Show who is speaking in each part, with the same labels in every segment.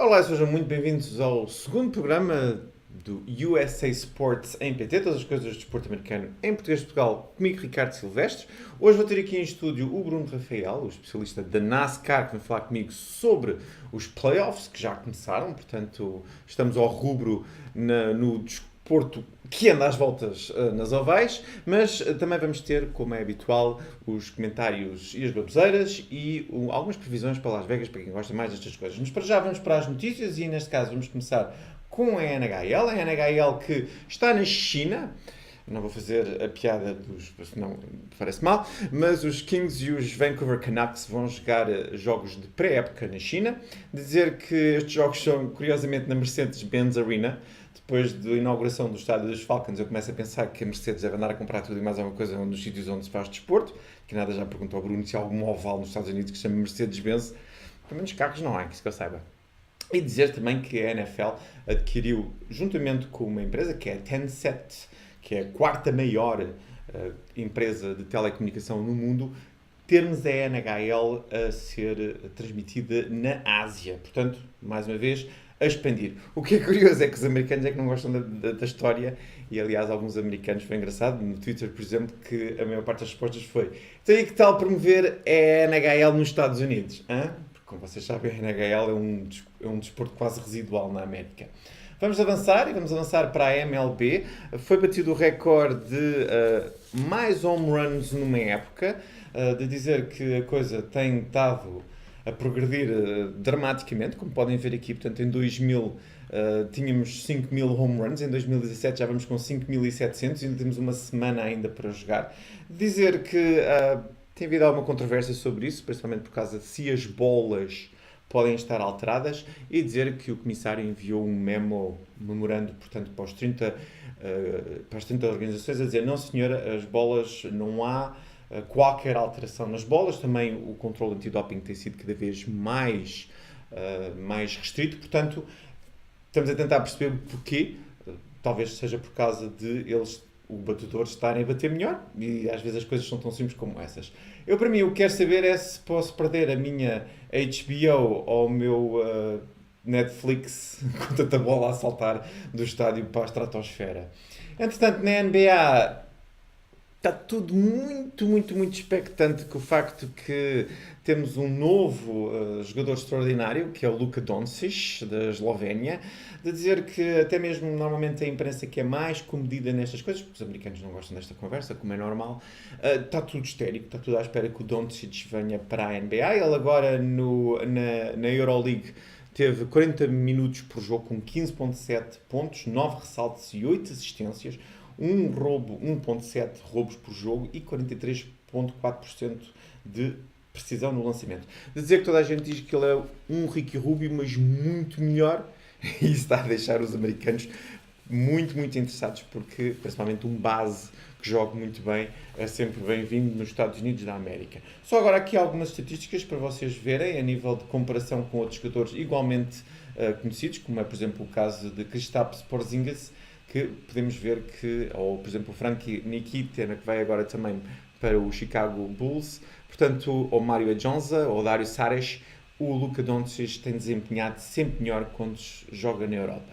Speaker 1: Olá, sejam muito bem-vindos ao segundo programa do USA Sports em PT, todas as coisas do desporto americano em português de Portugal, comigo Ricardo Silvestre. Hoje vou ter aqui em estúdio o Bruno Rafael, o especialista da NASCAR, que vai falar comigo sobre os playoffs, que já começaram, portanto estamos ao rubro no desporto que anda às voltas nas ovais, mas também vamos ter, como é habitual, os comentários e as baboseiras e algumas previsões para Las Vegas, para quem gosta mais destas coisas. Mas para já vamos para as notícias e neste caso vamos começar com a NHL que está na China. Não vou fazer a piada dos... não parece mal, mas os Kings e os Vancouver Canucks vão jogar jogos de pré-época na China. Dizer que estes jogos são, curiosamente, na Mercedes-Benz Arena. Depois da inauguração do estádio dos Falcons, eu começo a pensar que a Mercedes deve andar a comprar tudo e mais alguma coisa nos sítios onde se faz desporto. Que nada, já perguntou ao Bruno se há algum oval nos Estados Unidos que se chama Mercedes-Benz. Pelo menos carros não há, que isso que eu saiba. E dizer também que a NFL adquiriu, juntamente com uma empresa que é a Tencent, que é a quarta maior empresa de telecomunicação no mundo, termos a NHL a ser transmitida na Ásia. Portanto, mais uma vez, a expandir. O que é curioso é que os americanos é que não gostam da história, e aliás alguns americanos, foi engraçado, no Twitter, por exemplo, que a maior parte das respostas foi: então e que tal promover a NHL nos Estados Unidos? Hã? Porque, como vocês sabem, a NHL é um desporto quase residual na América. Vamos avançar para a MLB. Foi batido o recorde de mais home runs numa época, de dizer que a coisa tem estado a progredir dramaticamente, como podem ver aqui. Portanto, em 2000 tínhamos 5.000 home runs, em 2017 já vamos com 5.700 e ainda temos uma semana ainda para jogar. Dizer que tem havido alguma controvérsia sobre isso, principalmente por causa de se as bolas podem estar alteradas, e dizer que o comissário enviou um memorando, portanto, para as 30 organizações, a dizer: não senhora, as bolas, não há qualquer alteração nas bolas. Também o controle antidoping tem sido cada vez mais restrito, portanto, estamos a tentar perceber porquê. Talvez seja por causa de o batedor estarem a bater melhor, e às vezes as coisas são tão simples como essas. Eu, para mim, o que quero saber é se posso perder a minha HBO ou o meu Netflix com tanta bola a saltar do estádio para a estratosfera. Entretanto, na NBA está tudo muito, muito, muito expectante com o facto que temos um novo jogador extraordinário, que é o Luka Doncic, da Eslovénia, de dizer que até mesmo normalmente a imprensa que é mais comedida nestas coisas, porque os americanos não gostam desta conversa, como é normal, está tudo histérico, está tudo à espera que o Doncic venha para a NBA. Ele agora na Euroleague teve 40 minutos por jogo com 15.7 pontos, 9 ressaltos e 8 assistências, 1.7 roubos por jogo e 43.4% de precisão no lançamento. De dizer que toda a gente diz que ele é um Ricky Rubio, mas muito melhor, e isso está a deixar os americanos muito, muito interessados, porque principalmente um base que joga muito bem é sempre bem-vindo nos Estados Unidos da América. Só agora aqui algumas estatísticas para vocês verem a nível de comparação com outros jogadores igualmente conhecidos, como é, por exemplo, o caso de Kristaps Porzingis, que podemos ver que, ou por exemplo o Frankie Nikitina, que vai agora também para o Chicago Bulls, portanto, ou Mario Edjonza, ou Dario Saric, o Luka Doncic tem desempenhado sempre melhor quando joga na Europa.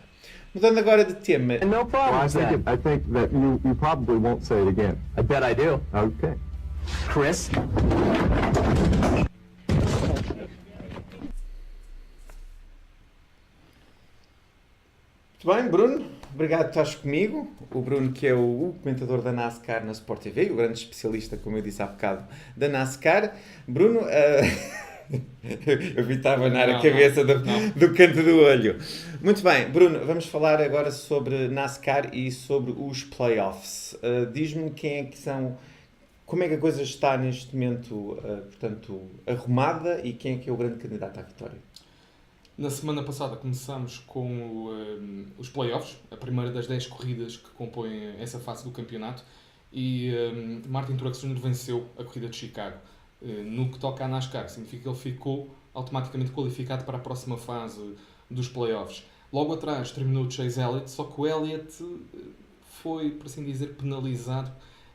Speaker 1: Mudando agora de tema...
Speaker 2: No problem. Well, I think that you probably won't say it again. I bet I do. Okay. Chris?
Speaker 1: Muito bem, Bruno. Obrigado por estares comigo. O Bruno, que é o comentador da NASCAR na Sport TV, o grande especialista, como eu disse há bocado, da NASCAR. Bruno... eu vi-te a abanar a cabeça do canto do olho. Muito bem, Bruno, vamos falar agora sobre NASCAR e sobre os playoffs. Diz-me quem é que são, como é que a coisa está neste momento, portanto, arrumada, e quem é que é o grande candidato à vitória?
Speaker 3: Na semana passada começámos com os playoffs, a primeira das 10 corridas que compõem essa fase do campeonato, e Martin Truex Jr. venceu a corrida de Chicago. No que toca à NASCAR, significa que ele ficou automaticamente qualificado para a próxima fase dos playoffs. Logo atrás terminou o Chase Elliott, só que o Elliott foi, por assim dizer, penalizado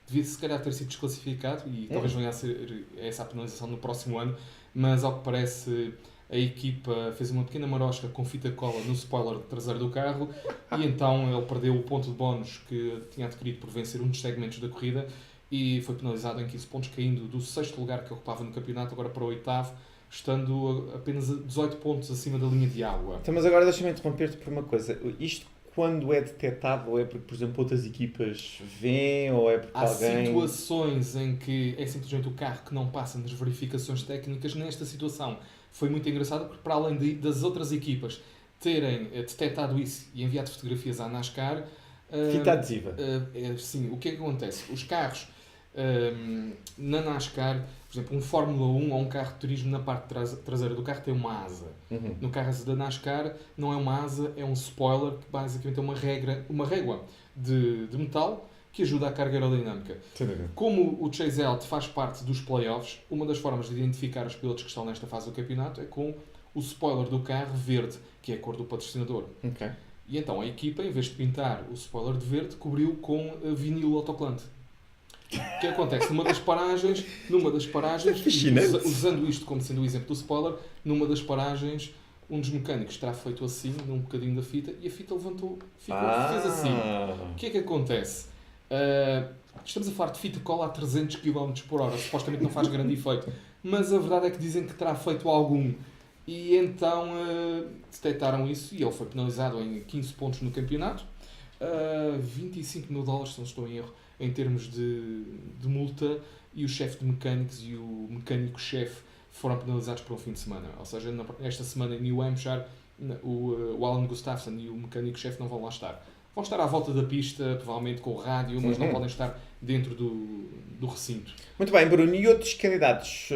Speaker 3: devido se calhar ter sido desclassificado, e talvez venha a ser essa a penalização no próximo ano, mas ao que parece a equipa fez uma pequena marosca com fita cola no spoiler traseiro do carro e então ele perdeu o ponto de bónus que tinha adquirido por vencer um dos segmentos da corrida e foi penalizado em 15 pontos, caindo do 6º lugar que ocupava no campeonato agora para o 8º, estando apenas a 18 pontos acima da linha de água.
Speaker 1: Então, mas agora deixa-me interromper-te por uma coisa. Isto quando é detectado, ou é porque, por exemplo, outras equipas veem, ou é porque
Speaker 3: Há
Speaker 1: alguém...
Speaker 3: situações em que é simplesmente o carro que não passa nas verificações técnicas. Nesta situação foi muito engraçado porque, para além das outras equipas terem detectado isso e enviado fotografias à NASCAR...
Speaker 1: Fita adesiva.
Speaker 3: Sim, o que é que acontece? Os carros na NASCAR, por exemplo, um Fórmula 1 ou um carro de turismo, na parte traseira do carro tem uma asa.
Speaker 1: Uhum.
Speaker 3: No carro da NASCAR não é uma asa, é um spoiler que basicamente é uma régua de metal que ajuda à carga aerodinâmica. Como o Chase Elliott faz parte dos playoffs, uma das formas de identificar os pilotos que estão nesta fase do campeonato é com o spoiler do carro verde, que é a cor do patrocinador.
Speaker 1: Okay.
Speaker 3: E então a equipa, em vez de pintar o spoiler de verde, cobriu com vinil autocolante. O que acontece? Numa das paragens, usando isto como sendo o exemplo do spoiler, numa das paragens, um dos mecânicos terá feito assim, num bocadinho da fita, e a fita levantou, fez assim. O que é que acontece? Estamos a falar de fita cola a 300 km por hora, supostamente não faz grande efeito, mas a verdade é que dizem que terá feito algum. E então detectaram isso e ele foi penalizado em 15 pontos no campeonato, $25 mil, se não estou em erro, em termos de multa, e o chefe de mecânicos e o mecânico-chefe foram penalizados por um fim de semana. Ou seja, esta semana em New Hampshire, o Alan Gustafsson e o mecânico-chefe não vão lá estar. Vão estar à volta da pista, provavelmente com o rádio, mas não podem estar dentro do recinto.
Speaker 1: Muito bem, Bruno. E outros candidatos?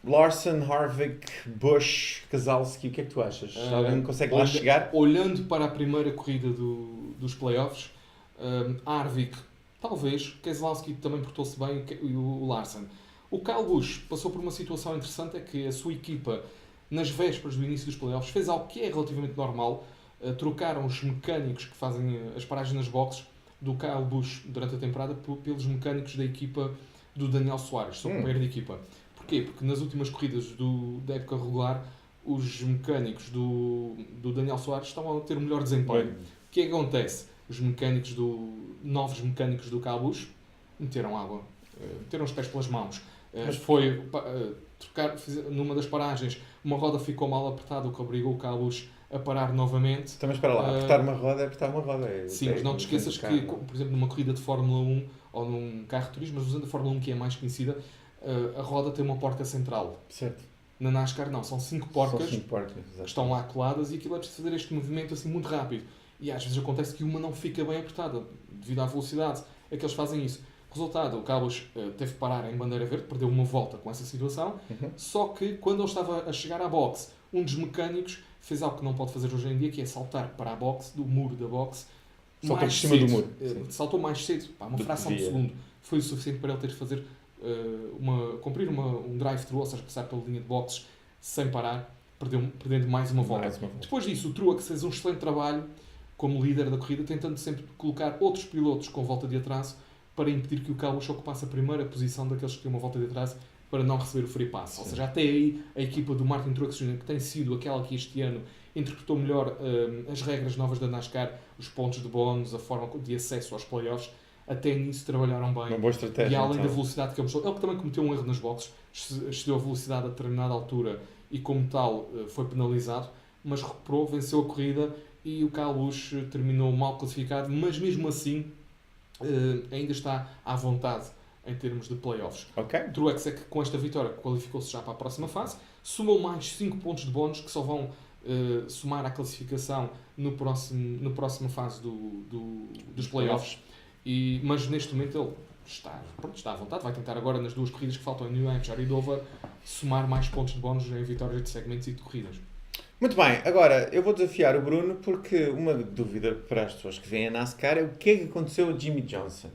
Speaker 1: Larson, Harvick, Busch, Keselowski, o que é que tu achas? Alguém consegue lá chegar?
Speaker 3: Olhando para a primeira corrida dos playoffs, Harvick, talvez, Keselowski também portou-se bem, e o Larson. O Kyle Busch passou por uma situação interessante, é que a sua equipa, nas vésperas do início dos playoffs, fez algo que é relativamente normal. Trocaram os mecânicos que fazem as paragens nas boxes do Kyle Busch durante a temporada pelos mecânicos da equipa do Daniel Soares, seu companheiro de equipa. Porquê? Porque nas últimas corridas da época regular, os mecânicos do Daniel Soares estão a ter um melhor desempenho. O que é que acontece? Os novos mecânicos do Kyle Busch meteram água, meteram os pés pelas mãos. Foi trocar, numa das paragens, uma roda ficou mal apertada, o que obrigou o Kyle Busch a parar novamente.
Speaker 1: Então, mas para lá, apertar uma roda é apertar uma roda.
Speaker 3: Sim, mas não te esqueças que, por exemplo, numa corrida de Fórmula 1 ou num carro de turismo, mas usando a Fórmula 1 que é mais conhecida, a roda tem uma porca central.
Speaker 1: Certo.
Speaker 3: Na NASCAR não, são 5 porcas que
Speaker 1: exatamente.
Speaker 3: estão lá coladas e aquilo é preciso fazer este movimento assim muito rápido. E às vezes acontece que uma não fica bem apertada, devido à velocidade. É que eles fazem isso. Resultado, o Carlos teve que parar em bandeira verde, perdeu uma volta com essa situação, só que quando ele estava a chegar à boxe, um dos mecânicos fez algo que não pode fazer hoje em dia, que é saltar para a boxe, do muro da boxe,
Speaker 1: saltou por cima do muro.
Speaker 3: Saltou mais cedo, uma fração de segundo. Foi o suficiente para ele ter de fazer cumprir um drive-thru, ou seja, passar pela linha de boxes sem parar, perdendo mais uma volta. Depois disso, o Truex fez um excelente trabalho como líder da corrida, tentando sempre colocar outros pilotos com volta de atraso para impedir que o Carlos ocupasse a primeira posição daqueles que tinham uma volta de atraso para não receber o free pass. Ou seja, até aí a equipa do Martin Truex Jr., que tem sido aquela que este ano interpretou melhor as regras novas da NASCAR, os pontos de bónus, a forma de acesso aos playoffs, até nisso trabalharam bem.
Speaker 1: Uma boa estratégia.
Speaker 3: E além da velocidade que ele mostrou, ele também cometeu um erro nas boxes, excedeu a velocidade a determinada altura e como tal foi penalizado, mas recuperou, venceu a corrida e o Kyle Busch terminou mal classificado, mas mesmo assim ainda está à vontade em termos de playoffs.
Speaker 1: Okay.
Speaker 3: Truex é que com esta vitória qualificou-se já para a próxima fase, somou mais 5 pontos de bónus que só vão somar à classificação na próxima fase dos playoffs. Mas neste momento ele está à vontade, vai tentar agora nas duas corridas que faltam em New Hampshire e Dover somar mais pontos de bónus em vitórias de segmentos e de corridas.
Speaker 1: Muito bem, agora eu vou desafiar o Bruno porque uma dúvida para as pessoas que veem a NASCAR é o que é que aconteceu a Jimmie Johnson.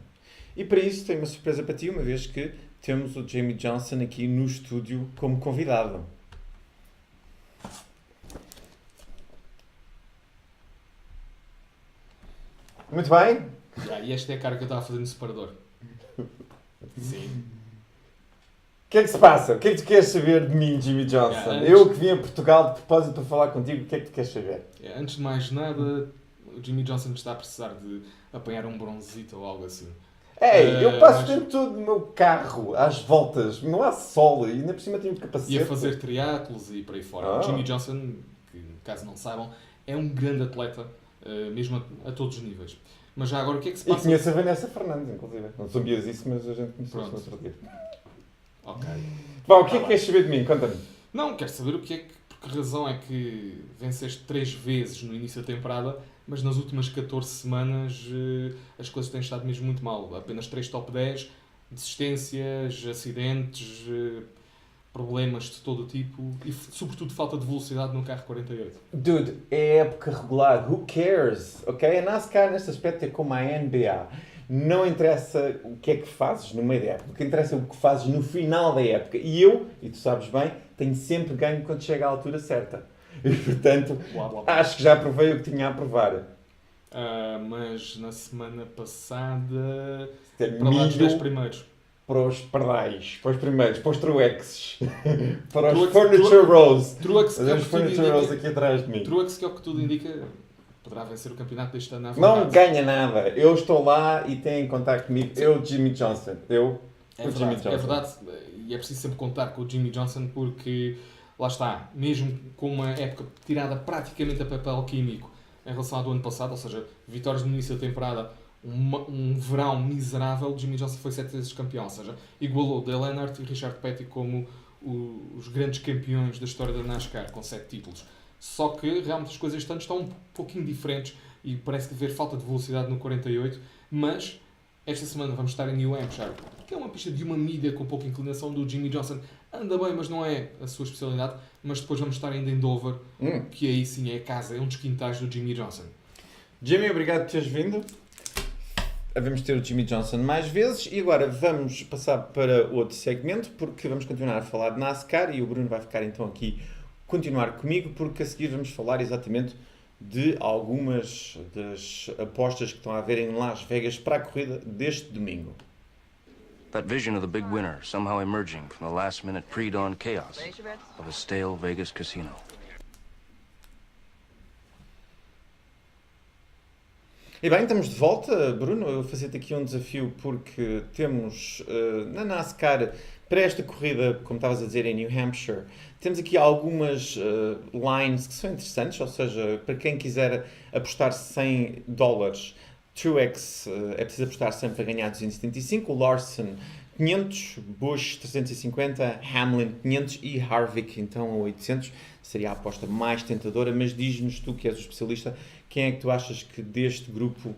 Speaker 1: E para isso tenho uma surpresa para ti, uma vez que temos o Jimmie Johnson aqui no estúdio como convidado. Muito bem.
Speaker 3: E esta é a cara que eu estava a fazer no separador. Sim.
Speaker 1: que é que se passa? O que é que tu queres saber de mim, Jimmy Johnson?
Speaker 3: Antes-
Speaker 1: Eu que vim a Portugal de propósito para falar contigo, o que é que tu queres saber?
Speaker 3: Antes de mais nada, o Jimmy Johnson está a precisar de apanhar um bronzito ou algo assim.
Speaker 1: Ei, eu passo
Speaker 3: mas-
Speaker 1: o tempo todo no meu carro, às voltas, não há sol e ainda por cima tenho capacete.
Speaker 3: E a fazer triatlos e por aí fora.
Speaker 1: Ah.
Speaker 3: O Jimmy Johnson, que caso não saibam, é um grande atleta, mesmo a todos os níveis. Mas já agora, o que é que se
Speaker 1: E
Speaker 3: passa?
Speaker 1: conheço a Vanessa Fernandes, inclusive. Não sabias isso, mas a gente conheceu-se no
Speaker 3: Pronto.
Speaker 1: outro dia.
Speaker 3: Ok.
Speaker 1: Bom, o que é
Speaker 3: Tá
Speaker 1: que queres saber de mim? Conta-me.
Speaker 3: Não, quero saber o que é que, por que razão é que venceste 3 vezes no início da temporada, mas nas últimas 14 semanas as coisas têm estado mesmo muito mal. Apenas 3 top 10, desistências, acidentes, problemas de todo o tipo e, sobretudo, falta de velocidade no carro 48.
Speaker 1: Dude, é época regular. Who cares? Ok? A NASCAR neste aspecto é como a NBA. Não interessa o que é que fazes no meio da época. O que interessa é o que fazes no final da época. E eu, e tu sabes bem, tenho sempre ganho quando chega à altura certa. E, portanto,
Speaker 3: Blá, blá, blá.
Speaker 1: acho que já provei o que tinha a provar.
Speaker 3: Mas na semana passada,
Speaker 1: Ter
Speaker 3: para lá dos 10
Speaker 1: milho
Speaker 3: primeiros.
Speaker 1: para os pardais, para os primeiros, para os truexes, para os
Speaker 3: Truex-
Speaker 1: furniture rolls.
Speaker 3: Truex, que é o
Speaker 1: Os
Speaker 3: que tudo
Speaker 1: furniture rolls
Speaker 3: indica,
Speaker 1: aqui atrás de mim.
Speaker 3: Truex, que é o que tudo indica, poderá vencer o campeonato deste ano à
Speaker 1: Não
Speaker 3: vontade.
Speaker 1: ganha nada. Eu estou lá e têm contato comigo.
Speaker 3: Sim.
Speaker 1: Eu, Jimmy Johnson. Eu,
Speaker 3: É
Speaker 1: o Jimmy
Speaker 3: verdade,
Speaker 1: Johnson.
Speaker 3: é verdade, e é preciso sempre contar com o Jimmy Johnson porque, lá está, mesmo com uma época tirada praticamente a papel químico em relação ao do ano passado, ou seja, vitórias no início da temporada, um verão miserável, o Jimmy Johnson foi 7 vezes campeão, ou seja, igualou Dale Earnhardt e Richard Petty como os grandes campeões da história da NASCAR, com 7 títulos. Só que realmente as coisas este ano estão um pouquinho diferentes e parece haver falta de velocidade no 48, mas esta semana vamos estar em New Hampshire, que é uma pista de uma milha com pouca inclinação do Jimmy Johnson. Anda bem, mas não é a sua especialidade. Mas depois vamos estar ainda em Dover, que aí sim é a casa, é um dos quintais do Jimmy Johnson.
Speaker 1: Jimmy, obrigado por teres vindo. Vamos ter o Jimmy Johnson mais vezes e agora vamos passar para outro segmento porque vamos continuar a falar de NASCAR e o Bruno vai ficar então aqui continuar comigo porque a seguir vamos falar exatamente de algumas das apostas que estão a haver em Las Vegas para a corrida deste domingo.
Speaker 4: That vision of the big winner somehow emerging from the last-minute pre-dawn chaos of a stale Vegas casino.
Speaker 1: E bem, estamos de volta, Bruno. Eu vou fazer-te aqui um desafio porque temos na NASCAR, para esta corrida, como estavas a dizer, em New Hampshire, temos aqui algumas lines que são interessantes, ou seja, para quem quiser apostar $100, Truex é preciso apostar sempre para ganhar 275, o Larson 500, Busch 350, Hamlin 500 e Harvick então a 800. Seria a aposta mais tentadora, mas diz-nos tu que és o especialista, quem é que tu achas que deste grupo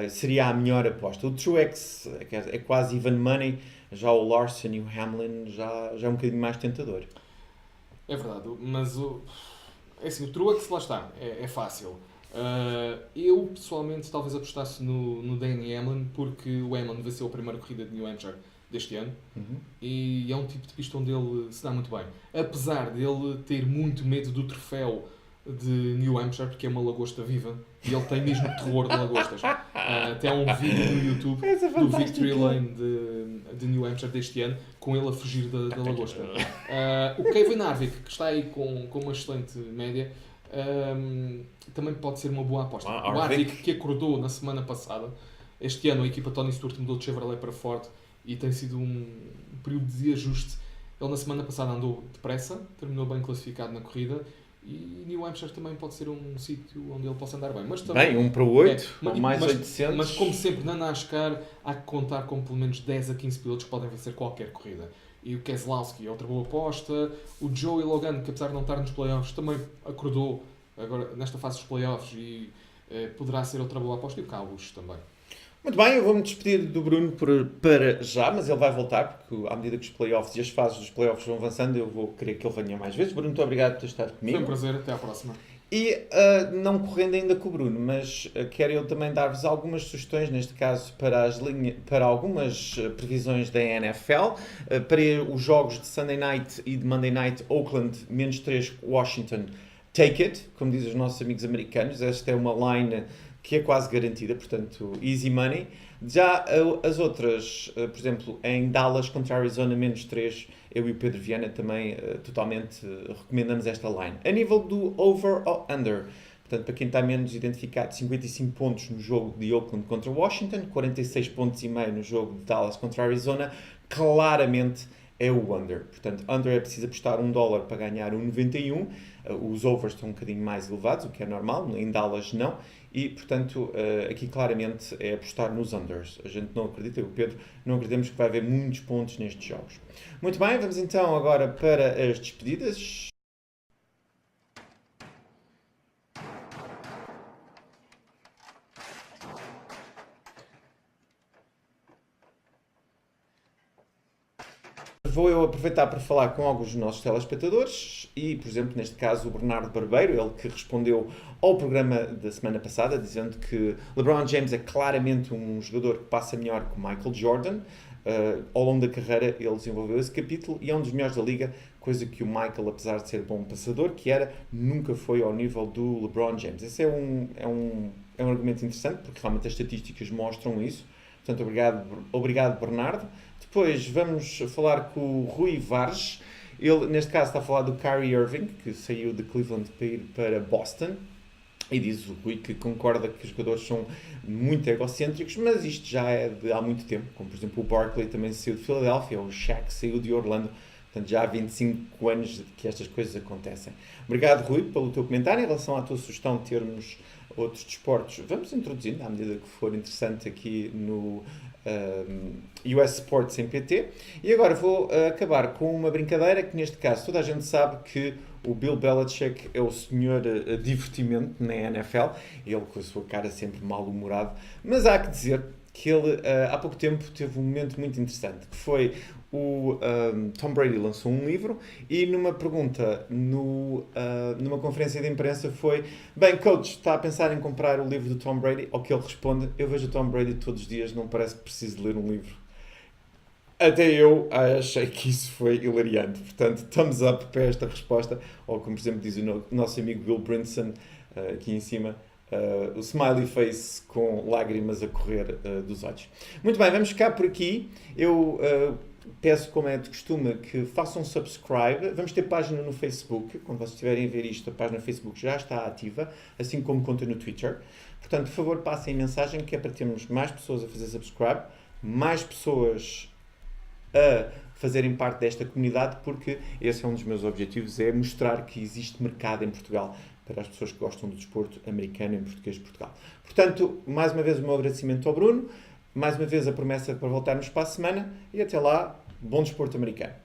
Speaker 1: seria a melhor aposta? O Truex é quase even money, já o Larson e o Hamlin já é um bocadinho mais tentador.
Speaker 3: É verdade, mas é assim, o Truex, lá está, é fácil. Eu, pessoalmente, talvez apostasse no Danny Hamlin, porque o Hamlin venceu a primeira corrida de New Hampshire deste ano e é um tipo de pista onde ele se dá muito bem. Apesar dele ter muito medo do troféu de New Hampshire, porque é uma lagosta viva e ele tem mesmo terror de lagostas. Até há um vídeo no YouTube do Victory Lane de New Hampshire deste ano com ele a fugir da lagosta. O Kevin Harvick, que está aí com uma excelente média, também pode ser uma boa aposta. O Harvick, que acordou na semana passada, este ano a equipa Tony Stewart mudou de Chevrolet para Ford e tem sido um período de ajuste. Ele na semana passada andou depressa, terminou bem classificado na corrida e New Hampshire também pode ser um sítio onde ele possa andar bem. Mas também,
Speaker 1: Bem, 1 para 8, ou mais 800.
Speaker 3: Mas como sempre na NASCAR há que contar com pelo menos 10 a 15 pilotos que podem vencer qualquer corrida. E o Keselowski é outra boa aposta. O Joey Logano, que apesar de não estar nos playoffs, também acordou agora nesta fase dos playoffs e poderá ser outra boa aposta. E o Kyle Busch também.
Speaker 1: Muito bem, eu vou-me despedir do Bruno para já, mas ele vai voltar, porque à medida que os playoffs e as fases dos playoffs vão avançando, eu vou querer que ele venha mais vezes. Bruno, muito obrigado por ter estado comigo.
Speaker 3: Foi um prazer, até à próxima.
Speaker 1: E não correndo ainda com o Bruno, mas quero eu também dar-vos algumas sugestões, neste caso para algumas previsões da NFL, para os jogos de Sunday Night e de Monday Night, Oakland, -3, Washington, take it, como dizem os nossos amigos americanos. Esta é uma line que é quase garantida, portanto, easy money. Já as outras, por exemplo, em Dallas contra Arizona, -3, eu e o Pedro Viana também totalmente recomendamos esta line. A nível do over ou under, portanto, para quem está menos identificado, 55 pontos no jogo de Oakland contra Washington, 46 pontos e meio no jogo de Dallas contra Arizona, claramente é o under. Portanto, under é preciso apostar $1 para ganhar 1,91. Os overs estão um bocadinho mais elevados, o que é normal, em Dallas não. E, portanto, aqui claramente é apostar nos unders. A gente não acredita, eu e o Pedro, não acreditamos que vai haver muitos pontos nestes jogos. Muito bem, vamos então agora para as despedidas. Vou eu aproveitar para falar com alguns dos nossos telespectadores e, por exemplo, neste caso, o Bernardo Barbeiro, ele que respondeu ao programa da semana passada, dizendo que LeBron James é claramente um jogador que passa melhor que o Michael Jordan. Ao longo da carreira ele desenvolveu esse capítulo e é um dos melhores da liga, coisa que o Michael, apesar de ser bom passador, que era, nunca foi ao nível do LeBron James. Esse é um argumento interessante, porque realmente as estatísticas mostram isso. Portanto, obrigado Bernardo. Depois vamos falar com o Rui Varges. Ele, neste caso, está a falar do Kyrie Irving, que saiu de Cleveland para ir para Boston. E diz o Rui que concorda que os jogadores são muito egocêntricos, mas isto já é de há muito tempo. Como, por exemplo, o Barkley também saiu de Filadélfia, o Shaq saiu de Orlando. Portanto, já há 25 anos que estas coisas acontecem. Obrigado, Rui, pelo teu comentário. Em relação à tua sugestão de termos outros desportos, vamos introduzindo à medida que for interessante aqui no US Sports em PT. E agora vou acabar com uma brincadeira que, neste caso, toda a gente sabe que o Bill Belichick é o senhor divertimento na NFL. Ele com a sua cara sempre mal-humorado. Mas há que dizer que ele, há pouco tempo, teve um momento muito interessante, que foi o Tom Brady lançou um livro e numa pergunta numa conferência de imprensa foi: bem, coach, está a pensar em comprar o livro do Tom Brady? Ao que ele responde: eu vejo o Tom Brady todos os dias, não parece que preciso ler um livro. Até eu achei que isso foi hilariante. Portanto, thumbs up para esta resposta, ou como por exemplo diz o nosso amigo Bill Brinson aqui em cima, o smiley face com lágrimas a correr dos olhos. Muito bem, vamos ficar por aqui. Eu peço, como é de costume, que façam subscribe. Vamos ter página no Facebook. Quando vocês estiverem a ver isto, a página no Facebook já está ativa, assim como conta no Twitter. Portanto, por favor, passem a mensagem que é para termos mais pessoas a fazer subscribe, mais pessoas a fazerem parte desta comunidade, porque esse é um dos meus objetivos, é mostrar que existe mercado em Portugal para as pessoas que gostam do desporto americano em português de Portugal. Portanto, mais uma vez o meu agradecimento ao Bruno, mais uma vez a promessa para voltarmos para a semana e até lá, bom desporto americano.